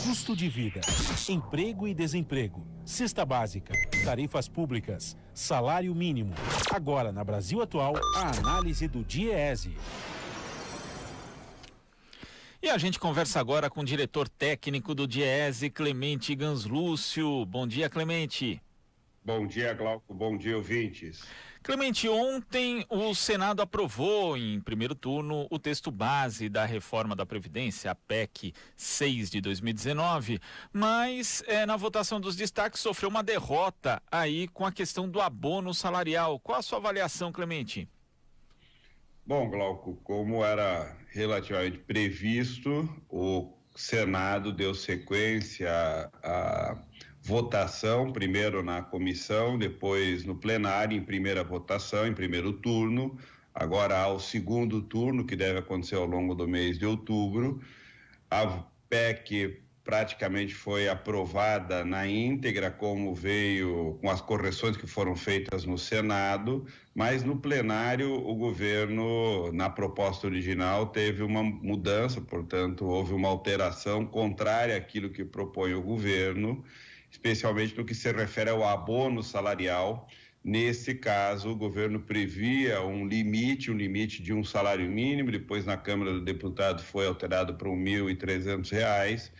Custo de vida, emprego e desemprego, cesta básica, tarifas públicas, salário mínimo. Agora, na Brasil Atual, a análise do DIEESE. E a gente conversa agora com o diretor técnico do DIEESE, Clemente Ganslúcio. Bom dia, Clemente. Bom dia, Glauco. Bom dia, ouvintes. Clemente, ontem o Senado aprovou em primeiro turno o texto base da reforma da Previdência, a PEC 6 de 2019, mas na votação dos destaques sofreu uma derrota aí com a questão do abono salarial. Qual a sua avaliação, Clemente? Bom, Glauco, como era relativamente previsto, o Senado deu sequência à votação, primeiro na comissão, depois no plenário, em primeira votação, em primeiro turno. Agora há o segundo turno, que deve acontecer ao longo do mês de outubro. A PEC praticamente foi aprovada na íntegra, como veio, com as correções que foram feitas no Senado, mas no plenário o governo, na proposta original, teve uma mudança, portanto, houve uma alteração contrária àquilo que propõe o governo, especialmente no que se refere ao abono salarial. Nesse caso, o governo previa um limite de um salário mínimo, depois na Câmara do Deputado foi alterado para R$1.300,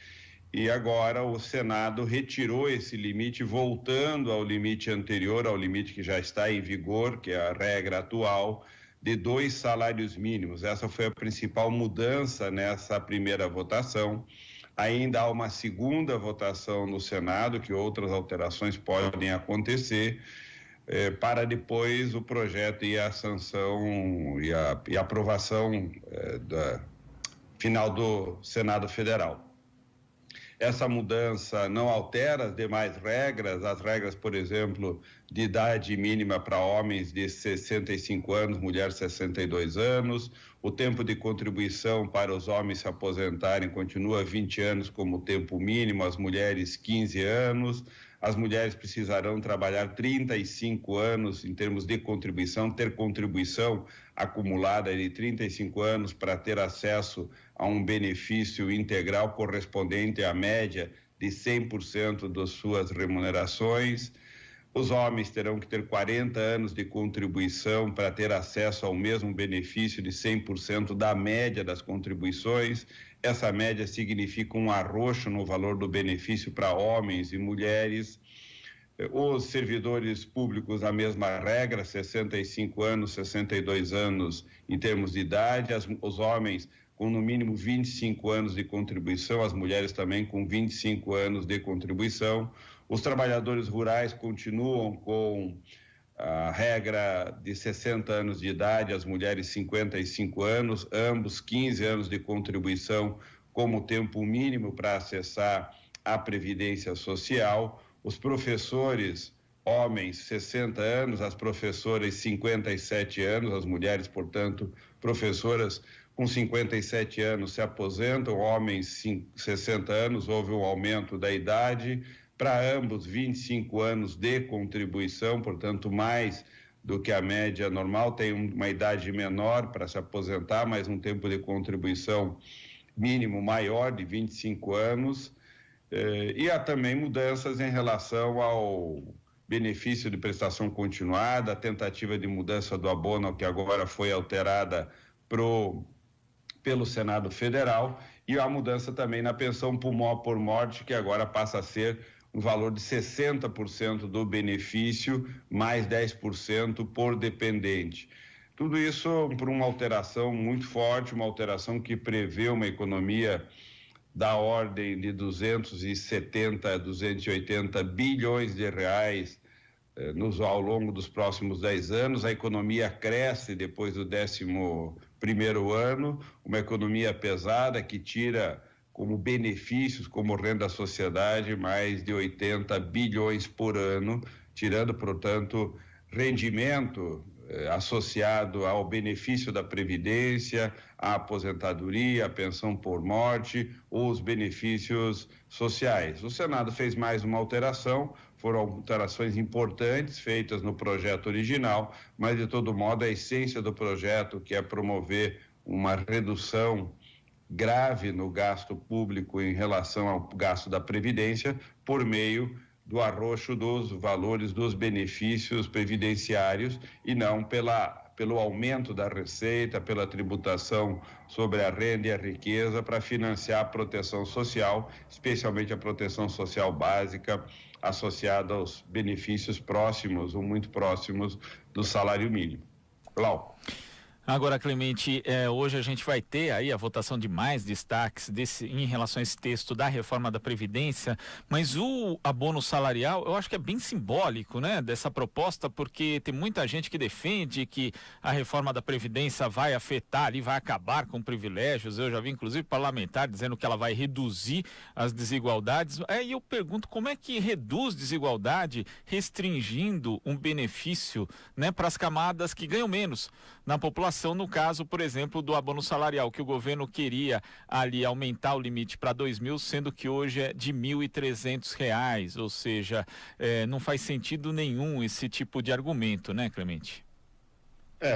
e agora o Senado retirou esse limite, voltando ao limite anterior, ao limite que já está em vigor, que é a regra atual, de 2 salários mínimos. Essa foi a principal mudança nessa primeira votação. Ainda há uma segunda votação no Senado, que outras alterações podem acontecer, para depois o projeto ir à sanção e a aprovação final do Senado Federal. Essa mudança não altera as demais regras, as regras, por exemplo, de idade mínima para homens de 65 anos, mulheres 62 anos, o tempo de contribuição para os homens se aposentarem continua 20 anos como tempo mínimo, as mulheres 15 anos, as mulheres precisarão trabalhar 35 anos em termos de contribuição, ter contribuição acumulada de 35 anos para ter acesso a um benefício integral correspondente à média de 100% das suas remunerações. Os homens terão que ter 40 anos de contribuição para ter acesso ao mesmo benefício de 100% da média das contribuições. Essa média significa um arroxo no valor do benefício para homens e mulheres. Os servidores públicos, a mesma regra, 65 anos, 62 anos em termos de idade, os homens com no mínimo 25 anos de contribuição, as mulheres também com 25 anos de contribuição. Os trabalhadores rurais continuam com a regra de 60 anos de idade, as mulheres 55 anos, ambos 15 anos de contribuição como tempo mínimo para acessar a Previdência Social. Os professores, homens, 60 anos, as professoras, 57 anos, as mulheres, portanto, professoras com 57 anos se aposentam, homens 60 anos, houve um aumento da idade, para ambos 25 anos de contribuição, portanto, mais do que a média normal, tem uma idade menor para se aposentar, mas um tempo de contribuição mínimo maior, de 25 anos, e há também mudanças em relação ao benefício de prestação continuada, a tentativa de mudança do abono, que agora foi alterada pelo Senado Federal, e a mudança também na pensão por morte, que agora passa a ser um valor de 60% do benefício, mais 10% por dependente. Tudo isso por uma alteração muito forte, uma alteração que prevê uma economia da ordem de 270 a 280 bilhões de reais ao longo dos próximos 10 anos. A economia cresce depois do 11º ano, uma economia pesada que tira como benefícios, como renda à sociedade, mais de 80 bilhões por ano, tirando, portanto, rendimento associado ao benefício da Previdência, à aposentadoria, à pensão por morte, ou os benefícios sociais. O Senado fez mais uma alteração, foram alterações importantes feitas no projeto original, mas de todo modo a essência do projeto, que é promover uma redução grave no gasto público em relação ao gasto da Previdência, por meio do arroxo dos valores dos benefícios previdenciários e não pelo aumento da receita, pela tributação sobre a renda e a riqueza para financiar a proteção social, especialmente a proteção social básica associada aos benefícios próximos ou muito próximos do salário mínimo. Glauco. Agora, Clemente, hoje a gente vai ter aí a votação de mais destaques em relação a esse texto da reforma da Previdência, mas o abono salarial, eu acho que é bem simbólico, né, dessa proposta, porque tem muita gente que defende que a reforma da Previdência vai afetar ali, vai acabar com privilégios. Eu já vi, inclusive, parlamentar dizendo que ela vai reduzir as desigualdades. Aí eu pergunto, como é que reduz desigualdade restringindo um benefício, né, para as camadas que ganham menos na população? No caso, por exemplo, do abono salarial, que o governo queria ali aumentar o limite para 2.000, sendo que hoje é de R$ 1.300, ou seja, não faz sentido nenhum esse tipo de argumento, né, Clemente?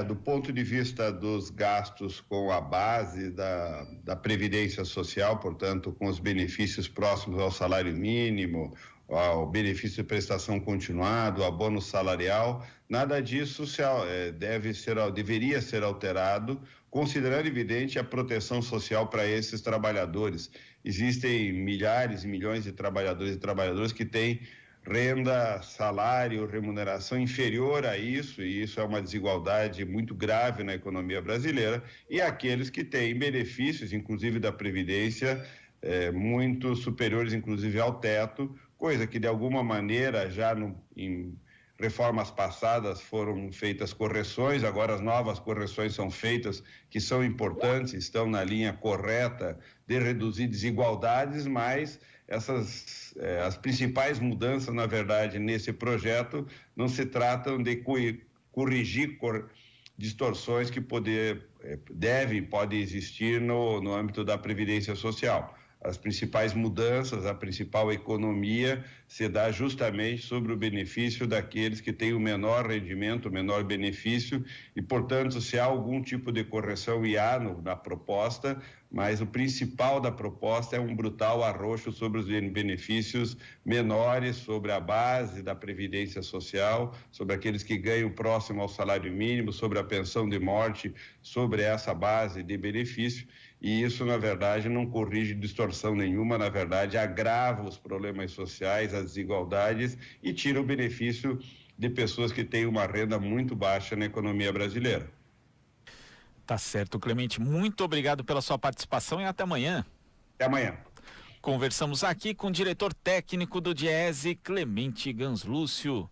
Do ponto de vista dos gastos com a base da Previdência Social, portanto, com os benefícios próximos ao salário mínimo, ao benefício de prestação continuada, o abono salarial, nada disso deveria ser alterado, considerando evidente a proteção social para esses trabalhadores. Existem milhares e milhões de trabalhadores e trabalhadoras que têm renda, salário, remuneração inferior a isso, e isso é uma desigualdade muito grave na economia brasileira, e aqueles que têm benefícios, inclusive da Previdência, muito superiores, inclusive, ao teto, coisa que de alguma maneira já em reformas passadas foram feitas correções, agora as novas correções são feitas, que são importantes, estão na linha correta de reduzir desigualdades, mas as principais mudanças, na verdade, nesse projeto não se tratam de corrigir distorções que podem existir no âmbito da Previdência Social. As principais mudanças, a principal economia se dá justamente sobre o benefício daqueles que têm o menor rendimento, o menor benefício e, portanto, se há algum tipo de correção, há na proposta, mas o principal da proposta é um brutal arroxo sobre os benefícios menores, sobre a base da Previdência Social, sobre aqueles que ganham próximo ao salário mínimo, sobre a pensão de morte, sobre essa base de benefício. E isso, na verdade, não corrige distorção nenhuma, na verdade, agrava os problemas sociais, as desigualdades e tira o benefício de pessoas que têm uma renda muito baixa na economia brasileira. Tá certo, Clemente. Muito obrigado pela sua participação e até amanhã. Até amanhã. Conversamos aqui com o diretor técnico do Diese, Clemente Ganslúcio.